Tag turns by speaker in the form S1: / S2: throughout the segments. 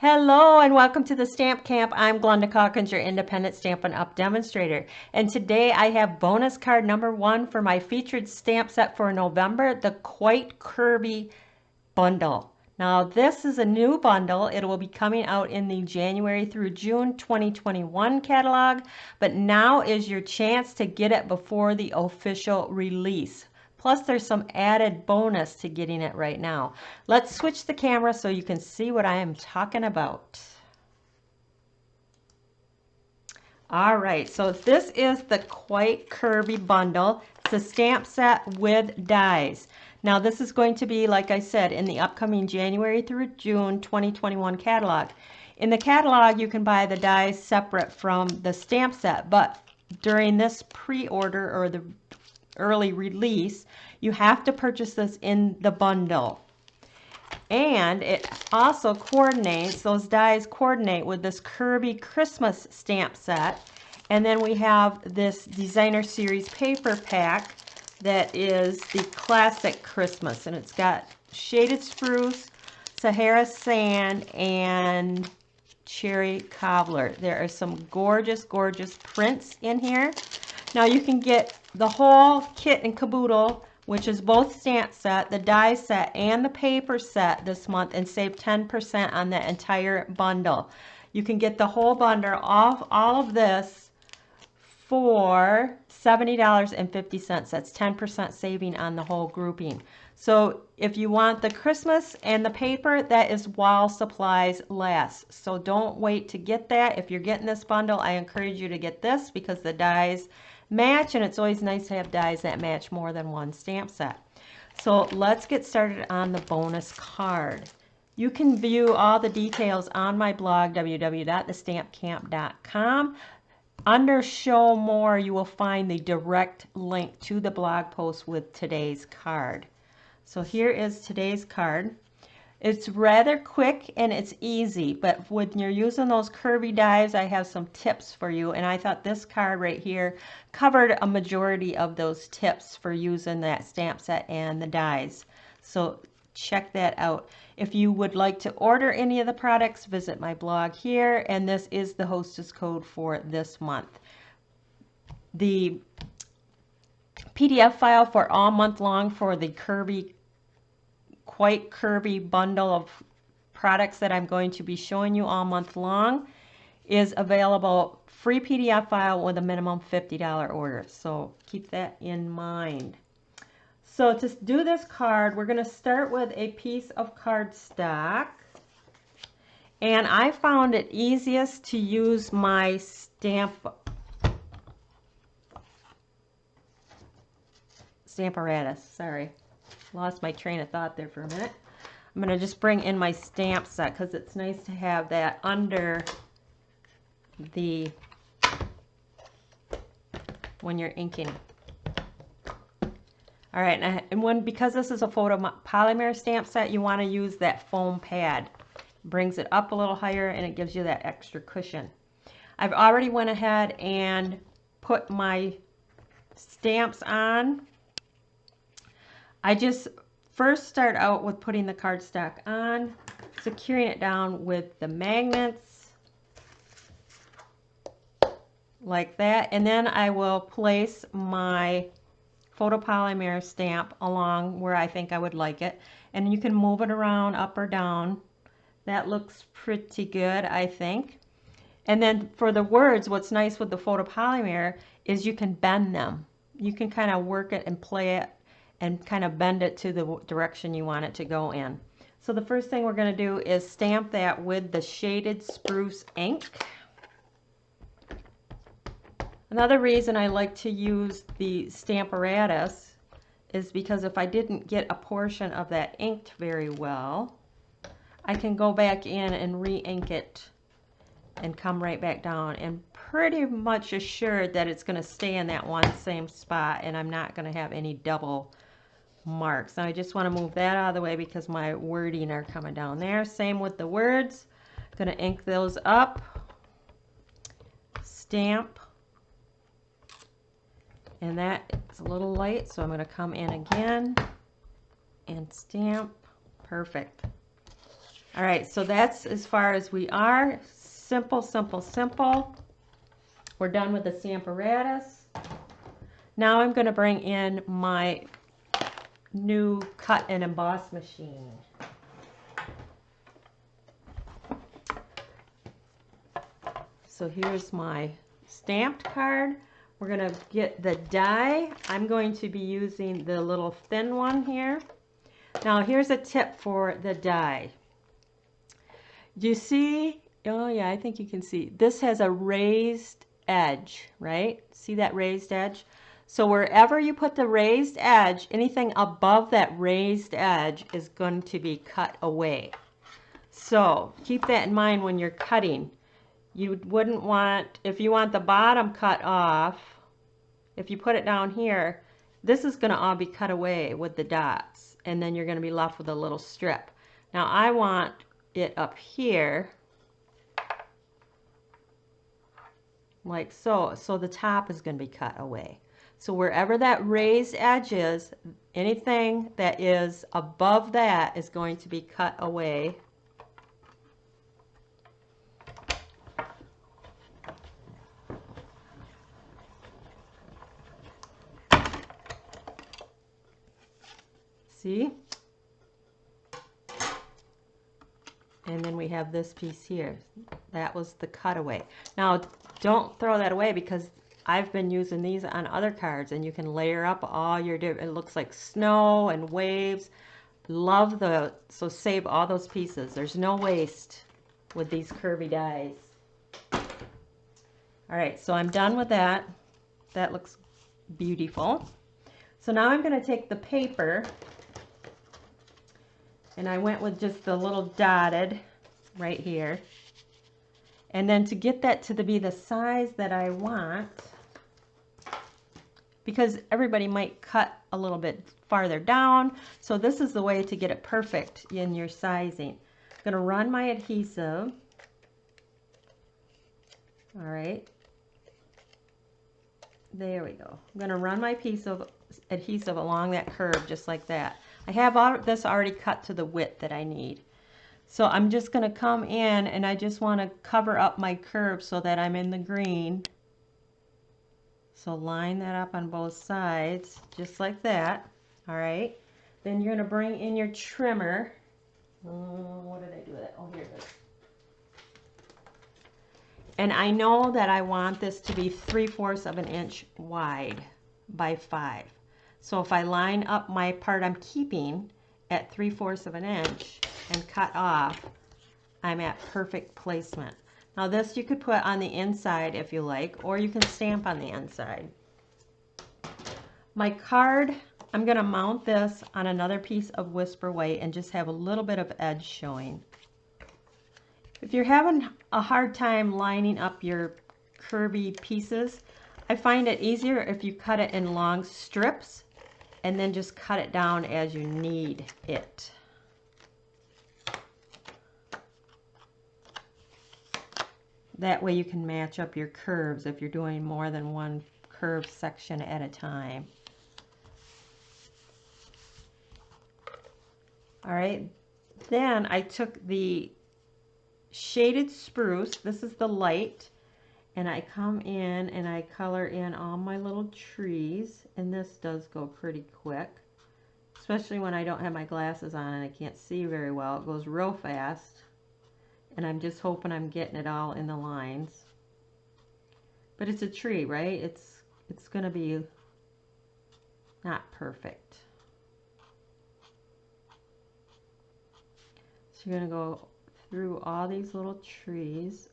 S1: Hello and welcome to the Stamp Camp. I'm Glenda Calkins, your independent Stampin' Up! Demonstrator. And today I have bonus card number 1 for my featured stamp set for November, the Quite Curvy Bundle. Now this is a new bundle. It will be coming out in the January through June 2021 catalog, but now is your chance to get it before the official release. Plus there's some added bonus to getting it right now. Let's switch the camera so you can see what I am talking about. All right, so this is the Quite Curvy Bundle. It's a stamp set with dies. Now this is going to be, like I said, in the upcoming January through June 2021 catalog. In the catalog, you can buy the dies separate from the stamp set, but during this pre-order or the early release, you have to purchase this in the bundle. And it also coordinates, those dies coordinate with this Curvy Christmas stamp set. And then we have this designer series paper pack that is the classic Christmas, and it's got shaded spruce, Sahara sand, and cherry cobbler. There are some gorgeous, gorgeous prints in here. Now you can get the whole kit and caboodle, which is both stamp set, the die set, and the paper set this month, and save 10% on the entire bundle. You can get the whole bundle off all of this for $70.50. That's 10% saving on the whole grouping. So if you want the Christmas and the paper, that is while supplies last. So don't wait to get that. If you're getting this bundle, I encourage you to get this because the dies match, and it's always nice to have dies that match more than one stamp set. So let's get started on the bonus card. You can view all the details on my blog, www.TheStampCamp.com. Under Show More, you will find the direct link to the blog post with today's card. So here is today's card. It's rather quick and it's easy, but when you're using those curvy dies, I have some tips for you, and I thought this card right here covered a majority of those tips for using that stamp set and the dies. So check that out. If you would like to order any of the products, visit my blog here, and this is the hostess code for this month. The PDF file for all month long for the Quite Curvy bundle of products that I'm going to be showing you all month long is available. Free PDF file with a minimum $50 order. So keep that in mind. So to do this card, we're going to start with a piece of cardstock. And I found it easiest to use my Stamparatus. Sorry. Lost my train of thought there for a minute. I'm going to just bring in my stamp set because it's nice to have that under the, when you're inking. All right, and because this is a photopolymer stamp set, you want to use that foam pad. It brings it up a little higher and it gives you that extra cushion. I've already went ahead and put my stamps on. I just first start out with putting the cardstock on, securing it down with the magnets, like that, and then I will place my photopolymer stamp along where I think I would like it, and you can move it around up or down. That looks pretty good, I think. And then for the words, what's nice with the photopolymer is you can bend them. You can kind of work it and play it and kind of bend it to the direction you want it to go in. So the first thing we're going to do is stamp that with the shaded spruce ink. Another reason I like to use the Stamparatus is because if I didn't get a portion of that inked very well, I can go back in and re-ink it and come right back down, and pretty much assured that it's going to stay in that one same spot and I'm not going to have any double marks. Now I just want to move that out of the way because my wording are coming down there. Same with the words. Going to ink those up, stamp, and that is a little light, so I'm going to come in again and stamp. Perfect. All right, so that's as far as we are. Simple, simple, simple. We're done with the stamparatus. Now I'm going to bring in my new cut and emboss machine. So here's my stamped card. We're going to get the die. I'm going to be using the little thin one here. Now here's a tip for the die. You see, oh yeah, I think you can see, this has a raised edge, right? See that raised edge? So wherever you put the raised edge, anything above that raised edge is going to be cut away. So keep that in mind when you're cutting. You wouldn't want, if you want the bottom cut off, if you put it down here, this is going to all be cut away with the dots, and then you're going to be left with a little strip. Now I want it up here like so. So the top is going to be cut away. So wherever that raised edge is, anything that is above that is going to be cut away. See? And then we have this piece here. That was the cutaway. Now, don't throw that away because I've been using these on other cards, and you can layer up all your different, it looks like snow and waves. Love the, so save all those pieces. There's no waste with these curvy dies. All right, so I'm done with that. That looks beautiful. So now I'm going to take the paper, and I went with just the little dotted right here. And then to get that to be the size that I want, because everybody might cut a little bit farther down, so this is the way to get it perfect in your sizing. I'm going to run my adhesive. All right. There we go. I'm going to run my piece of adhesive along that curve just like that. I have all this already cut to the width that I need. So I'm just going to come in, and I just want to cover up my curve so that I'm in the green. So line that up on both sides just like that. All right. Then you're going to bring in your trimmer. What did I do with it? Oh, here it is. And I know that I want this to be 3/4 of an inch wide by 5. So if I line up my part I'm keeping at 3/4 of an inch and cut off, I'm at perfect placement. Now this you could put on the inside if you like, or you can stamp on the inside. My card, I'm going to mount this on another piece of Whisper White and just have a little bit of edge showing. If you're having a hard time lining up your curvy pieces, I find it easier if you cut it in long strips and then just cut it down as you need it. That way you can match up your curves if you're doing more than one curve section at a time. All right, then I took the shaded spruce, this is the light, and I come in and I color in all my little trees, and this does go pretty quick, especially when I don't have my glasses on and I can't see very well. It goes real fast, and I'm just hoping I'm getting it all in the lines. But it's a tree, right? It's gonna be not perfect. So you're gonna go through all these little trees.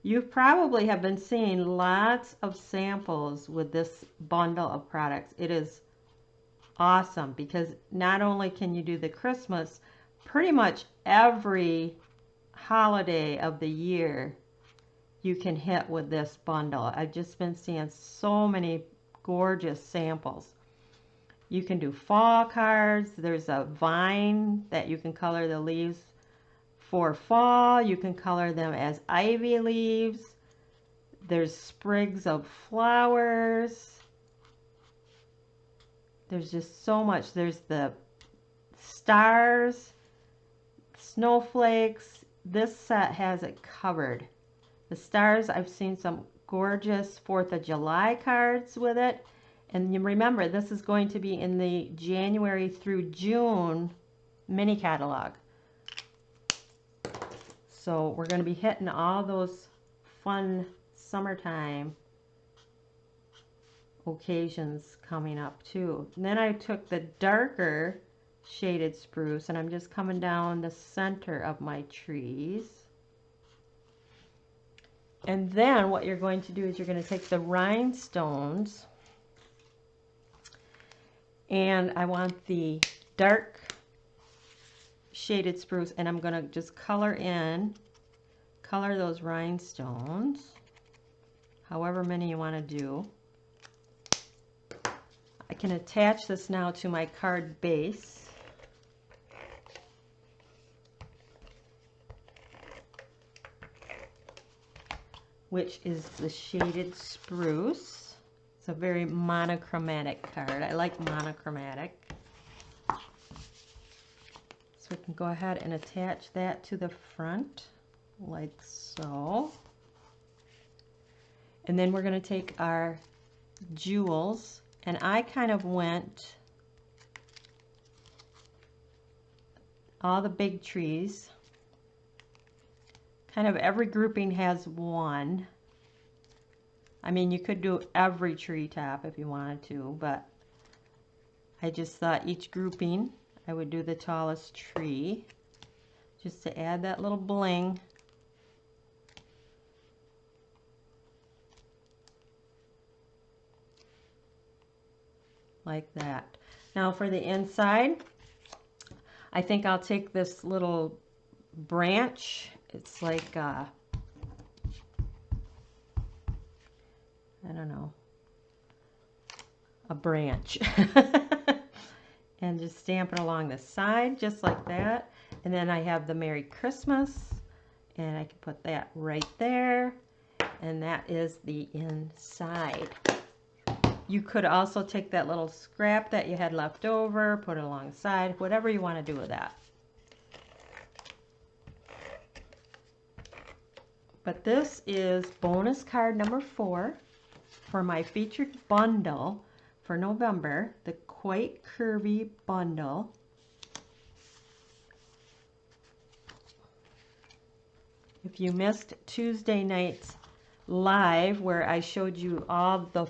S1: You probably have been seeing lots of samples with this bundle of products. It is awesome because not only can you do the Christmas, pretty much every holiday of the year you can hit with this bundle. I've just been seeing so many gorgeous samples. You can do fall cards. There's a vine that you can color the leaves for fall. You can color them as ivy leaves. There's sprigs of flowers. There's just so much. There's the stars, snowflakes. This set has it covered. The stars, I've seen some gorgeous 4th of July cards with it. And you remember, this is going to be in the January through June mini catalog. So we're going to be hitting all those fun summertime occasions coming up too. And then I took the darker shaded spruce and I'm just coming down the center of my trees. And then what you're going to do is you're going to take the rhinestones, and I want the dark shaded spruce, and I'm going to just color those rhinestones, however many you want to do. I can attach this now to my card base. Which is the shaded spruce. It's a very monochromatic card. I like monochromatic. So we can go ahead and attach that to the front like so. And then we're going to take our jewels, and I kind of went all the big trees. Kind of every grouping has one. I mean, you could do every tree top if you wanted to, but I just thought each grouping I would do the tallest tree just to add that little bling. Like that. Now for the inside, I think I'll take this little branch. It's like, I don't know, a branch. And just stamp it along the side, just like that. And then I have the Merry Christmas, and I can put that right there. And that is the inside. You could also take that little scrap that you had left over, put it alongside, whatever you want to do with that. But this is bonus card number 4 for my featured bundle for November, the Quite Curvy Bundle. If you missed Tuesday night's live where I showed you all the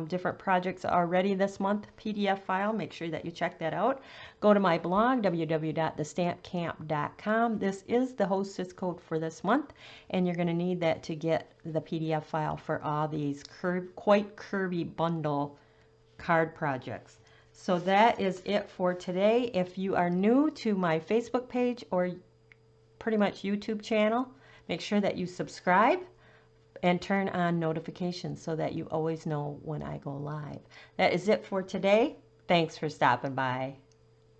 S1: different projects already this month PDF file, make sure that you check that out. Go to my blog, www.TheStampCamp.com. This is the hostess code for this month, and you're going to need that to get the PDF file for all these Quite Curvy Bundle card projects. So that is it for today. If you are new to my Facebook page or pretty much YouTube channel, make sure that you subscribe and turn on notifications so that you always know when I go live. That is it for today. Thanks for stopping by.